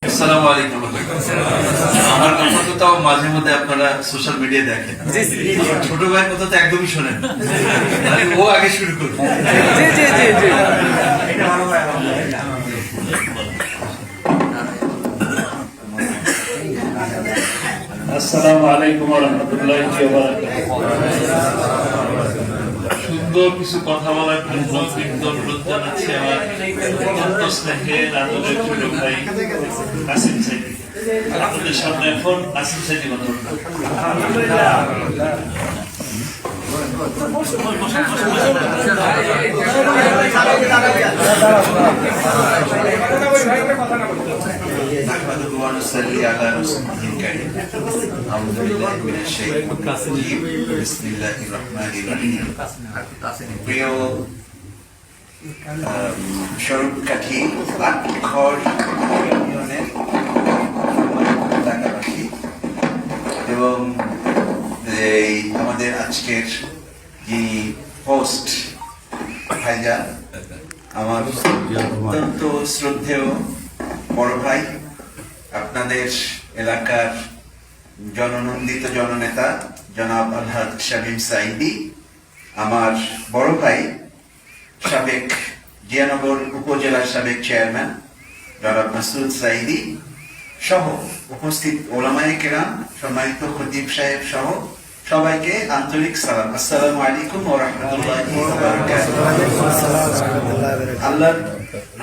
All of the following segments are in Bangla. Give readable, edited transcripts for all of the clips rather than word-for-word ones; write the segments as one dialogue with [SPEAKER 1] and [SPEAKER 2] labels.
[SPEAKER 1] আসসালামু আলাইকুম। আমার কথা তো তাও মাঝে মধ্যে আপনারা সোশ্যাল মিডিয়া দেখেন, ছোট ভাইয়ের কথা তো একদমই শোনেন, ও আগে শুরু করবে।
[SPEAKER 2] আসসালামু আলাইকুম ওয়া রাহমাতুল্লাহি ওয়া বারাকাতুহু। সুন্দর কিছু কথা বলার জন্য বিনীত অনুরোধ জানাচ্ছি আমার অত্যন্ত স্নেহের আদরের ছোট ভাই কাসিম সাইদি। আপনাদের সামনে এখন কাসিম সাইদি কথা বলবেন।
[SPEAKER 1] نحمده ونصلي على رسوله الكريم. أعوذ بالله من الشيطان الرجيم. بسم الله الرحمن الرحيم. প্রিয় স্বরূপকাঠি আটঘর ইউনিয়নের এলাকাবাসী এবং এই আমাদের আজকের যিনি হোস্ট ভাইজান, আমার অত্যন্ত শ্রদ্ধেয় বড় ভাই, আপনাদের এলাকার জননন্দিত জননেতা জনাব আলহাজ শামীম সাঈদী, আমার বড় ভাই সাবেক জিয়ানগর উপজেলার সাবেক চেয়ারম্যান জনাব মাসুদ সাঈদী সহ উপস্থিত ওলামায়ে কেরাম, সম্মানিত খতিব সাহেব সহ সবাইকে আন্তরিক সালাম। আসসালামু আলাইকুম ওয়া রাহমাতুল্লাহি ওয়া বারাকাতুহু। আল্লাহ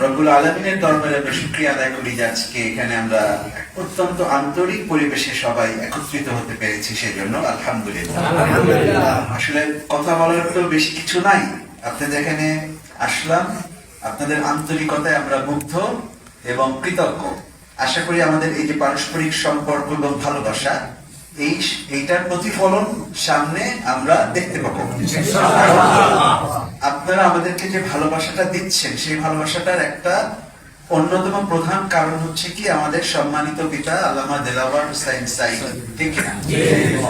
[SPEAKER 1] রব্বুল আলামিনের দরবারে আমরা শুকরিয়া আদায় করি যে আজকে এখানে আমরা অত্যন্ত আন্তরিক পরিবেশে সবাই একত্রিত হতে পেরেছি, সেজন্য আলহামদুলিল্লাহ। আসলে কথা বলার তো বেশি কিছু নাই, আপনাদের এখানে আসলাম, আপনাদের আন্তরিকতায় আমরা মুগ্ধ এবং কৃতজ্ঞ। আশা করি আমাদের এই যে পারস্পরিক সম্পর্ক এবং ভালোবাসা, এইটার প্রতিফলন সামনে আমরা দেখতে পাবো। আপনারা আমাদেরকে যে ভালোবাসাটা দিচ্ছেন, সেই ভালোবাসাটার একটা অন্যতম প্রধান কারণ হচ্ছে কি আমাদের সম্মানিত পিতা আল্লামা দেলাওয়ার হোসাইন সাঈদ, ঠিক না?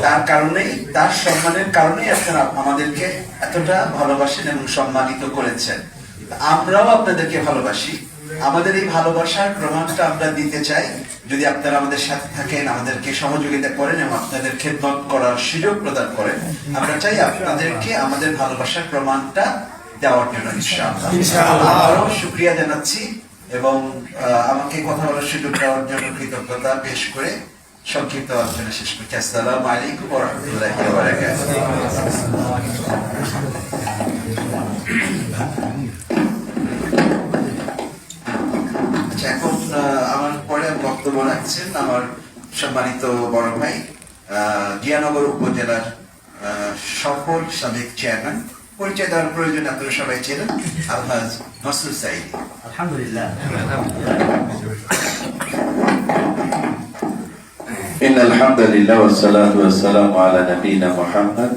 [SPEAKER 1] তার কারণেই, তার সম্মানের কারণেই আপনারা আমাদেরকে এতটা ভালোবাসেন এবং সম্মানিত করেছেন। আমরাও আপনাদেরকে ভালোবাসি। আমাদের এই ভালোবাসার প্রমাণটা আমরা দিতে চাই যদি আপনারা আমাদের সাথে থাকেন, আমাদেরকে সহযোগিতা করেন এবং আপনাদের খেদমত করার সুযোগ প্রদান করেন। আমরা চাই আপনাদেরকে আমাদের ভালোবাসার প্রমাণটা দেওয়ার জন্য ইনশাআল্লাহ। আবারও শুকরিয়া জানাচ্ছি এবং আমাকে কথা বলার সুযোগ দেওয়ার জন্য কৃতজ্ঞতা পেশ করে সংক্ষিপ্ত আলোচনা শেষ করছি। আসসালামু আলাইকুম ওয়া রাহমাতুল্লাহি ওয়া বারাকাতুহু। এখন আমার পরে বক্তব্য রাখছেন আমার সম্মানিত বড় ভাই, জিয়ানগর উপজেলার সফল সাবেক চেয়ারম্যান, পরিচয় দেওয়ার প্রয়োজন আপনারা সবাই ছিলেন, আলহাজ মাসুদ সাঈদী।
[SPEAKER 3] আলহামদুলিল্লাহ।
[SPEAKER 4] إن الحمد لله والصلاة والسلام على نبينا محمد